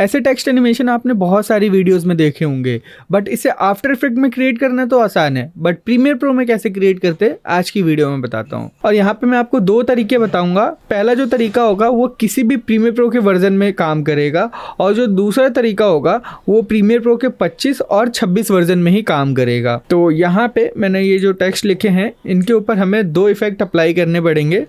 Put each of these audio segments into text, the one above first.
ऐसे text animation आपने बहुत सारी वीडियोस में देखे होंगे, बट इसे आफ्टर इफेक्ट में क्रिएट करना तो आसान है, बट प्रीमियर प्रो में कैसे क्रिएट करते हैं आज की वीडियो में बताता हूँ। और यहाँ पे मैं आपको दो तरीके बताऊंगा। पहला जो तरीका होगा वो किसी भी प्रीमियर प्रो के वर्जन में काम करेगा, और जो दूसरा तरीका होगा वो प्रीमियर प्रो के 25 और 26 वर्जन में ही काम करेगा। तो यहाँ पे मैंने ये जो टेक्स्ट लिखे हैं इनके ऊपर हमें दो इफेक्ट अप्लाई करने पड़ेंगे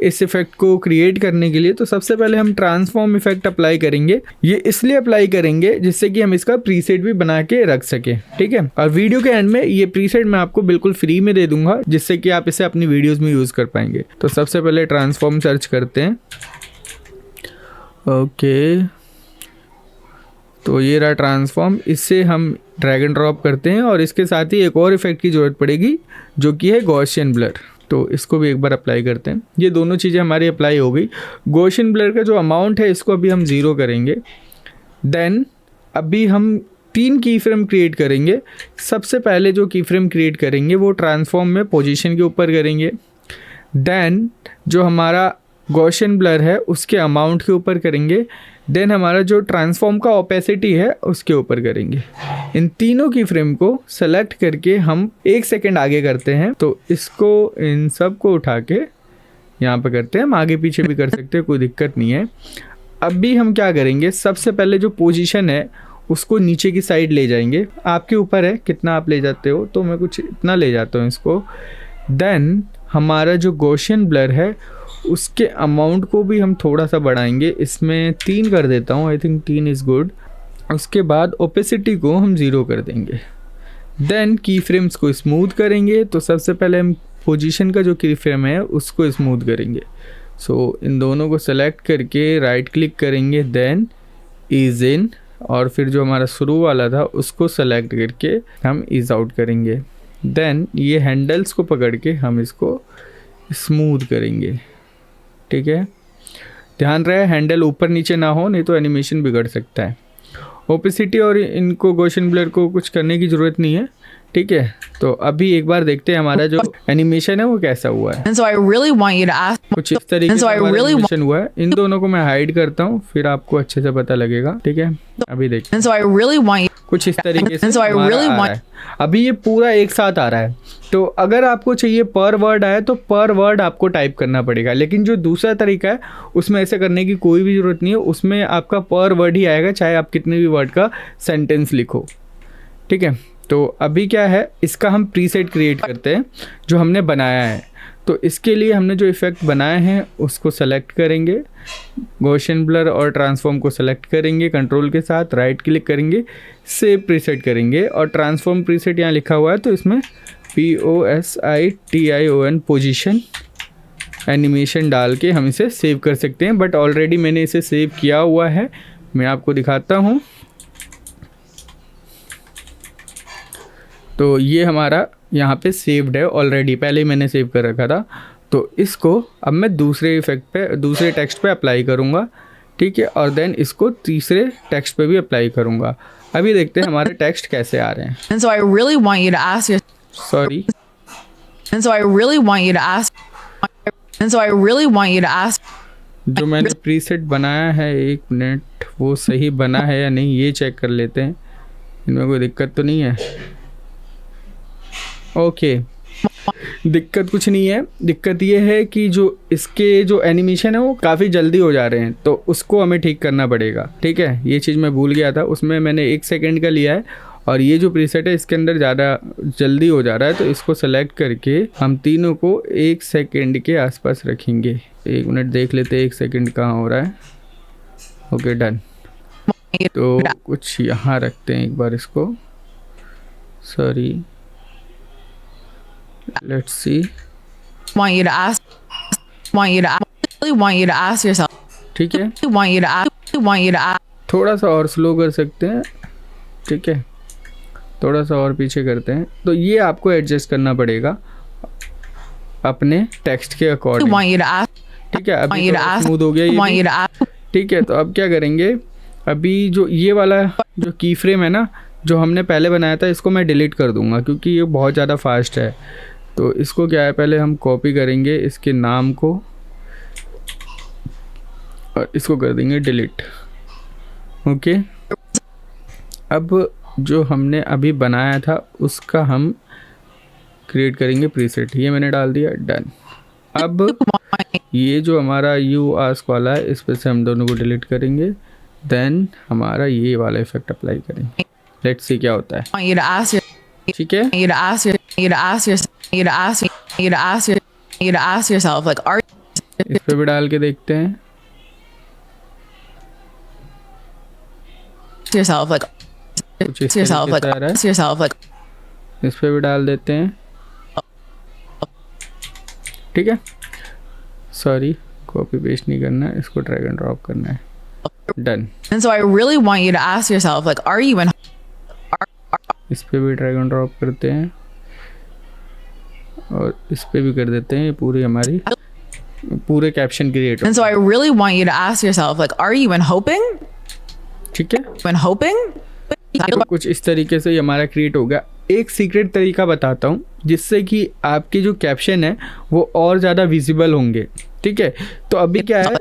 इस इफेक्ट को क्रिएट करने के लिए। तो सबसे पहले हम ट्रांसफॉर्म इफेक्ट अप्लाई करेंगे। ये इसलिए अप्लाई करेंगे जिससे कि हम इसका प्रीसेट भी बना के रख सके, ठीक है। और वीडियो के एंड में ये प्रीसेट मैं आपको बिल्कुल फ्री में दे दूंगा, जिससे कि आप इसे अपनी वीडियोस में यूज कर पाएंगे। तो सबसे पहले ट्रांसफॉर्म सर्च करते हैं। ओके, तो ये रहा ट्रांसफॉर्म। इससे हम ड्रैग एंड ड्रॉप करते हैं और इसके साथ ही एक और इफेक्ट की जरूरत पड़ेगी जो कि है गॉसियन ब्लर। तो इसको भी एक बार अप्लाई करते हैं। ये दोनों चीज़ें हमारी अप्लाई हो गई। गॉसियन ब्लर का जो अमाउंट है इसको अभी हम 0 करेंगे। देन अभी हम 3 की फ्रेम क्रिएट करेंगे। सबसे पहले जो की फ्रेम क्रिएट करेंगे वो ट्रांसफॉर्म में पोजीशन के ऊपर करेंगे। देन जो हमारा गॉसियन ब्लर है उसके अमाउंट के ऊपर करेंगे। देन हमारा जो ट्रांसफॉर्म का ओपेसिटी है उसके ऊपर करेंगे। इन तीनों की फ्रेम को सेलेक्ट करके हम 1 सेकेंड आगे करते हैं। तो इसको इन सब को उठा के यहाँ पे करते हैं। हम आगे पीछे भी कर सकते हैं, कोई दिक्कत नहीं है। अभी हम क्या करेंगे, सबसे पहले जो पोजीशन है उसको नीचे की साइड ले जाएंगे। आपके ऊपर है कितना आप ले जाते हो, तो मैं कुछ इतना ले जाता हूँ इसको। देन हमारा जो गॉसियन ब्लर है उसके अमाउंट को भी हम थोड़ा सा बढ़ाएंगे। इसमें 3 कर देता हूँ, आई थिंक 3 इज़ गुड। उसके बाद ओपेसिटी को हम 0 कर देंगे। देन की फ्रेम्स को स्मूथ करेंगे। तो सबसे पहले हम पोजीशन का जो की फ्रेम है उसको स्मूथ करेंगे। सो इन दोनों को सेलेक्ट करके राइट क्लिक करेंगे। देन ईज इन, और फिर जो हमारा शुरू वाला था उसको सेलेक्ट करके हम ईज आउट करेंगे। देन ये हैंडल्स को पकड़ के हम इसको स्मूथ करेंगे, ठीक है। ध्यान रहे हैंडल ऊपर नीचे ना हो, नहीं तो एनिमेशन बिगड़ सकता है। ओपेसिटी और इनको गॉसियन ब्लर को कुछ करने की ज़रूरत नहीं है, ठीक है। तो अभी एक बार देखते हैं हमारा जो एनिमेशन है वो कैसा हुआ है। कुछ इस तरीके से एनिमेशन हुआ है। इन दोनों को मैं हाइड करता हूँ, फिर आपको अच्छे से पता लगेगा, ठीक है। अभी देखिए कुछ इस तरीके से आ रहा है। अभी ये पूरा एक साथ आ रहा है। तो अगर आपको चाहिए पर वर्ड आए तो पर वर्ड आपको टाइप करना पड़ेगा, लेकिन जो दूसरा तरीका है उसमें ऐसे करने की कोई भी ज़रूरत नहीं है। उसमें आपका पर वर्ड ही आएगा, चाहे आप कितने भी वर्ड का सेंटेंस लिखो, ठीक है। तो अभी क्या है, इसका हम प्रीसेट क्रिएट करते हैं जो हमने बनाया है। तो इसके लिए हमने जो इफ़ेक्ट बनाए हैं उसको सेलेक्ट करेंगे, गॉसियन ब्लर और ट्रांसफॉर्म को सेलेक्ट करेंगे, कंट्रोल के साथ राइट क्लिक करेंगे, सेव प्रीसेट करेंगे। और ट्रांसफॉर्म प्रीसेट यहाँ लिखा हुआ है तो इसमें POSITION पोजीशन एनिमेशन डाल के हम इसे सेव कर सकते हैं। बट ऑलरेडी मैंने इसे सेव किया हुआ है, मैं आपको दिखाता हूँ। तो ये हमारा यहाँ पे सेव्ड है ऑलरेडी, पहले ही मैंने सेव कर रखा था। तो इसको अब मैं दूसरे इफेक्ट पे, दूसरे टेक्स्ट पे अप्लाई करूँगा, ठीक है। और देन इसको तीसरे टेक्स्ट पे भी अप्लाई करूँगा। अभी देखते हैं हमारे टेक्स्ट कैसे आ रहे हैं। जो मैंने प्रीसेट बनाया है, 1 मिनट, वो सही बना है या नहीं ये चेक कर लेते हैं। इनमें कोई दिक्कत तो नहीं है? ओके, दिक्कत कुछ नहीं है। दिक्कत ये है कि जो इसके जो एनिमेशन है वो काफ़ी जल्दी हो जा रहे हैं, तो उसको हमें ठीक करना पड़ेगा, ठीक है। ये चीज़ मैं भूल गया था, उसमें मैंने 1 सेकेंड का लिया है और ये जो प्रीसेट है इसके अंदर ज़्यादा जल्दी हो जा रहा है। तो इसको सेलेक्ट करके हम तीनों को 1 सेकेंड के आसपास रखेंगे। 1 मिनट देख लेते हैं 1 सेकेंड कहाँ हो रहा है। Okay, done. तो कुछ यहाँ रखते हैं एक बार इसको, sorry, let's see. Want you to ask yourself. ठीक है, Want you to ask. थोड़ा सा और स्लो कर सकते हैं, ठीक है। थोड़ा सा और पीछे करते हैं। तो ये आपको एडजस्ट करना पड़ेगा अपने टेक्स्ट के अकॉर्डिंग, ठीक है। अभी स्मूथ हो गया ये, ठीक है। तो अब क्या करेंगे, अभी जो ये वाला जो की फ्रेम है ना, जो हमने पहले बनाया था, इसको मैं डिलीट कर दूंगा क्योंकि ये बहुत ज़्यादा फास्ट है। तो इसको क्या है, पहले हम कॉपी करेंगे इसके नाम को और इसको कर देंगे डिलीट। ओके, अब जो हमने अभी बनाया था उसका हम क्रिएट करेंगे प्रीसेट। ये मैंने डाल दिया, डन। अब ये जो हमारा यू आस्क वाला है इस पर से हम दोनों को डिलीट करेंगे, देन हमारा ये वाला इफेक्ट अप्लाई करेंगे। लेट्स सी क्या होता है। want you to ask your, ठीक है, you to ask your, you to ask your, you to ask, you to ask your, you to ask yourself like, are इस पे भी डाल के देखते हैं। yourself like, कुछ इस yourself like, तरीके से आ रहा ask yourself like, है, इस पे भी डाल देते हैं। ठीक है, सॉरी, कॉपी पेस्ट नहीं करना है, इसको ड्रैग एंड ड्रॉप करना है, done. and so I really want you to ask yourself like, are you in, इस पे भी ड्रैग एंड ड्रॉप करते हैं और इस पे भी कर देते हैं। ये पूरी हमारी पूरे caption create and so I really want you to ask yourself like, are you in hoping, ठीक है। when hoping, तो कुछ इस तरीके से ये हमारा क्रिएट हो गया। एक सीक्रेट तरीका बताता हूँ जिससे कि आपके जो कैप्शन है वो और ज़्यादा विजिबल होंगे। ठीक है, तो अभी क्या है,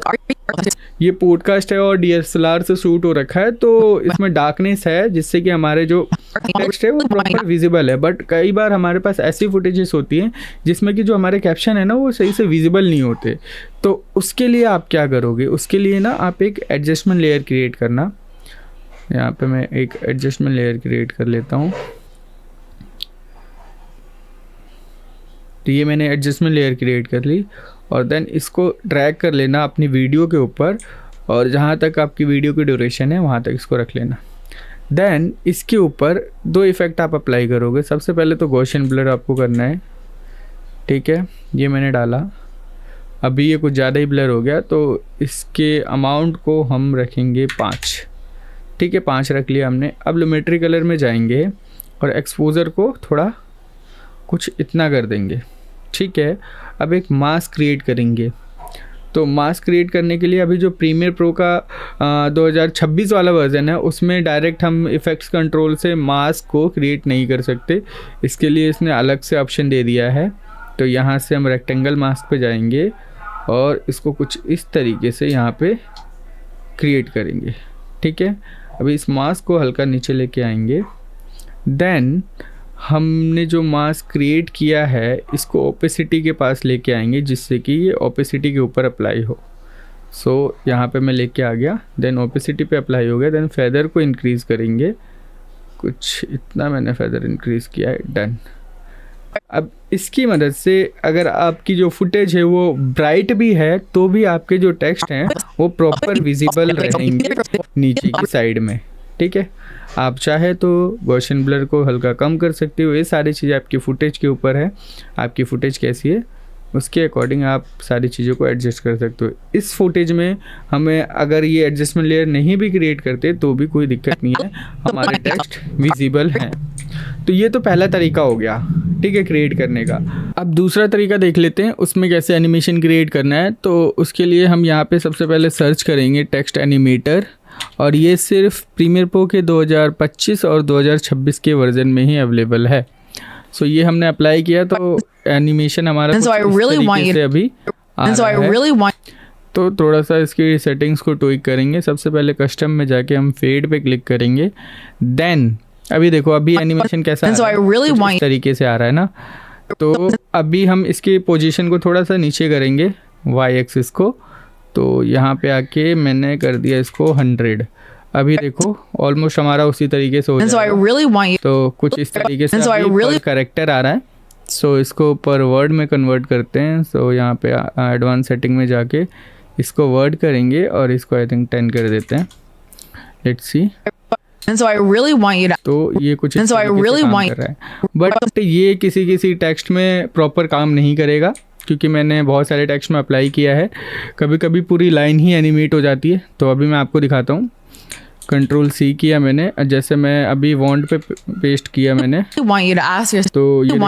ये पॉडकास्ट है और DSLR से शूट हो रखा है, तो इसमें डार्कनेस है जिससे कि हमारे जो टेक्स्ट है वो प्रॉपर विजिबल है। बट कई बार हमारे पास ऐसी फुटेजेस होती हैं जिसमें कि जो हमारे कैप्शन है ना वो सही से विजिबल नहीं होते। तो उसके लिए आप क्या करोगे, उसके लिए ना आप एक एडजस्टमेंट लेयर क्रिएट करना। यहाँ पे मैं एक एडजस्टमेंट लेयर क्रिएट कर लेता हूँ। तो ये मैंने एडजस्टमेंट लेयर क्रिएट कर ली और देन इसको ड्रैग कर लेना अपनी वीडियो के ऊपर और जहाँ तक आपकी वीडियो की ड्यूरेशन है वहाँ तक इसको रख लेना। देन इसके ऊपर दो इफ़ेक्ट आप अप्लाई करोगे। सबसे पहले तो गॉसियन ब्लर आपको करना है। ठीक है, ये मैंने डाला, अभी ये कुछ ज़्यादा ही ब्लर हो गया तो इसके अमाउंट को हम रखेंगे 5। ठीक है, 5 रख लिया हमने। अब लुमेट्री कलर में जाएंगे और एक्सपोजर को थोड़ा कुछ इतना कर देंगे। ठीक है, अब एक मास्क क्रिएट करेंगे। तो मास्क क्रिएट करने के लिए अभी जो प्रीमियर प्रो का 2026 वाला वर्जन है उसमें डायरेक्ट हम इफ़ेक्ट्स कंट्रोल से मास्क को क्रिएट नहीं कर सकते। इसके लिए इसने अलग से ऑप्शन दे दिया है। तो यहाँ से हम रेक्टेंगल मास्क पे जाएंगे और इसको कुछ इस तरीके से यहाँ पे क्रिएट करेंगे। ठीक है, अभी इस मास्क को हल्का नीचे लेके आएंगे। देन हमने जो मास्क क्रिएट किया है इसको ओपेसिटी के पास लेके आएंगे जिससे कि ये ओपेसिटी के ऊपर अप्लाई हो। सो यहाँ पे मैं लेके आ गया, देन ओपेसिटी पे अप्लाई हो गया। देन फेदर को इंक्रीज़ करेंगे, कुछ इतना मैंने फेदर इंक्रीज़ किया है, डन। अब इसकी मदद से अगर आपकी जो फुटेज है वो ब्राइट भी है तो भी आपके जो टेक्स्ट हैं वो प्रॉपर विजिबल रहेंगे नीचे की साइड में। ठीक है, आप चाहे तो गॉसियन ब्लर को हल्का कम कर सकते हो। ये सारी चीज़ें आपकी फुटेज के ऊपर है, आपकी फुटेज कैसी है उसके अकॉर्डिंग आप सारी चीज़ों को एडजस्ट कर सकते हो। इस फुटेज में हमें अगर ये एडजस्टमेंट लेयर नहीं भी क्रिएट करते तो भी कोई दिक्कत नहीं है, हमारे टेक्स्ट विजिबल हैं। तो ये तो पहला तरीका हो गया, ठीक है, क्रिएट करने का। अब दूसरा तरीका देख लेते हैं उसमें कैसे एनिमेशन क्रिएट करना है। तो उसके लिए हम यहाँ पे सबसे पहले सर्च करेंगे टेक्स्ट एनिमेटर और ये सिर्फ प्रीमियर प्रो के 2025 और 2026 के वर्जन में ही अवेलेबल है। सो ये हमने अप्लाई किया तो एनिमेशन हमारा कुछ इस तरीके से अभी आ रहा है। तो थोड़ा सा इसकी सेटिंग्स को ट्विक करेंगे। सबसे पहले कस्टम में जाके हम फेड पे क्लिक करेंगे। देन अभी देखो अभी एनिमेशन कैसा आ रहा है, कुछ इस तरीके से आ रहा है ना। तो अभी हम इसकी पोजीशन को थोड़ा सा नीचे करेंगे वाई एक्सिस को। तो यहाँ पे आके मैंने कर दिया इसको 100। अभी देखो ऑलमोस्ट हमारा उसी तरीके से हो जाएगा। तो कुछ इस तरीके से करेक्टर आ रहा है। सो इसको पर वर्ड में कन्वर्ट करते हैं। सो यहाँ पे एडवांस सेटिंग में जाके इसको वर्ड करेंगे और इसको आई थिंक 10 कर देते हैं। Let's see. तो ये कुछ इस तरीके से काम कर रहा है, बट ये किसी टेक्स्ट में प्रॉपर काम नहीं करेगा क्योंकि मैंने बहुत सारे टेक्स्ट में अप्लाई किया है। कभी कभी पूरी लाइन ही एनिमेट हो जाती है। तो अभी मैं आपको दिखाता हूँ। Ctrl+C किया मैंने, जैसे मैं अभी वांट पे पेस्ट किया मैंने तो ये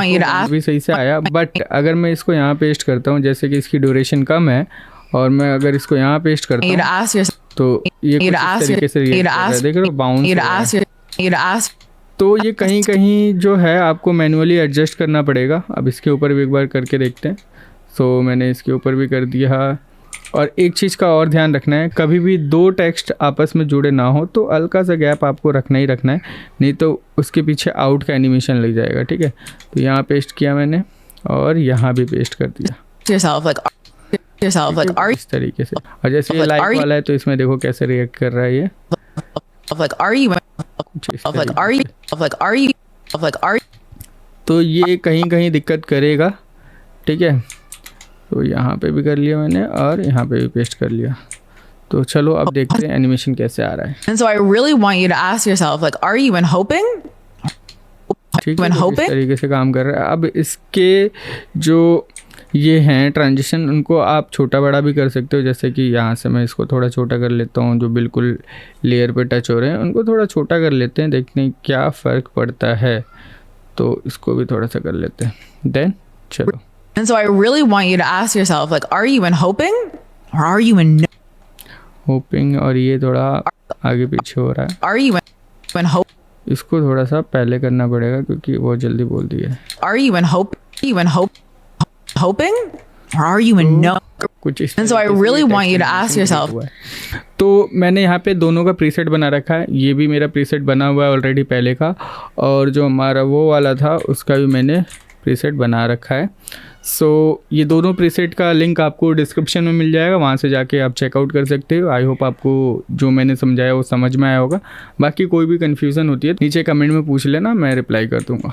भी सही से आया। बट अगर मैं इसको यहाँ पेस्ट करता हूँ, जैसे कि इसकी ड्यूरेशन कम है और मैं अगर इसको यहाँ पेस्ट करता हूँ तो ये कुछ इस तरीके से रिएक्ट कर रहा है, देख रहे हो, बाउंस। तो ये कहीं कहीं जो है आपको मैनुअली एडजस्ट करना पड़ेगा। अब इसके ऊपर भी एक बार करके देखते हैं। सो मैंने इसके ऊपर भी कर दिया और एक चीज़ का और ध्यान रखना है, कभी भी दो टेक्स्ट आपस में जुड़े ना हो तो हल्का सा गैप आपको रखना ही रखना है, नहीं तो उसके पीछे आउट का एनिमेशन लग जाएगा। ठीक है, तो यहाँ पेस्ट किया मैंने और यहाँ भी पेस्ट कर दिया इस तरीके से। और जैसे ये लाइक वाला है तो इसमें देखो कैसे रिएक्ट कर रहा है ये, कुछ इस तरीके। तो ये कहीं कहीं दिक्कत करेगा। ठीक है, तो यहाँ पे भी कर लिया मैंने और यहाँ पे भी पेस्ट कर लिया। तो चलो अब देखते हैं एनिमेशन कैसे आ रहा है। And so I really want you to ask yourself, like, are you in hoping? ठीक है, तो इस तरीके से काम कर रहा है। अब इसके जो ये हैं ट्रांजिशन, उनको आप छोटा बड़ा भी कर सकते हो। जैसे कि यहाँ से मैं इसको थोड़ा छोटा कर लेता हूँ, जो बिल्कुल लेयर पे टच हो रहे हैं उनको थोड़ा छोटा कर लेते हैं, देखते हैं क्या फ़र्क पड़ता है। तो इसको भी थोड़ा सा कर लेते हैं, देन चलो। And so I really want you to ask yourself, like, are you in hoping or are you in hopping, और ये थोड़ा आगे पीछे हो रहा है। are you in hope? इसको थोड़ा सा पहले करना पड़ेगा क्योंकि बहुत जल्दी बोल दिया है। Are you in hope? Are you in hoping or are you in no? कुछ इस And so I really want you to ask yourself. तो मैंने यहाँ पे दोनों का प्रीसेट बना रखा है, ये भी मेरा प्रीसेट बना हुआ है ऑलरेडी पहले का, और जो हमारा वो वाला था उसका भी मैंने प्रीसेट बना रखा है। सो ये दोनों प्रीसेट का लिंक आपको डिस्क्रिप्शन में मिल जाएगा, वहाँ से जाके आप चेकआउट कर सकते हो। आई होप आपको जो मैंने समझाया वो समझ में आया होगा। बाकी कोई भी कन्फ्यूज़न होती है नीचे कमेंट में पूछ लेना, मैं रिप्लाई कर दूँगा।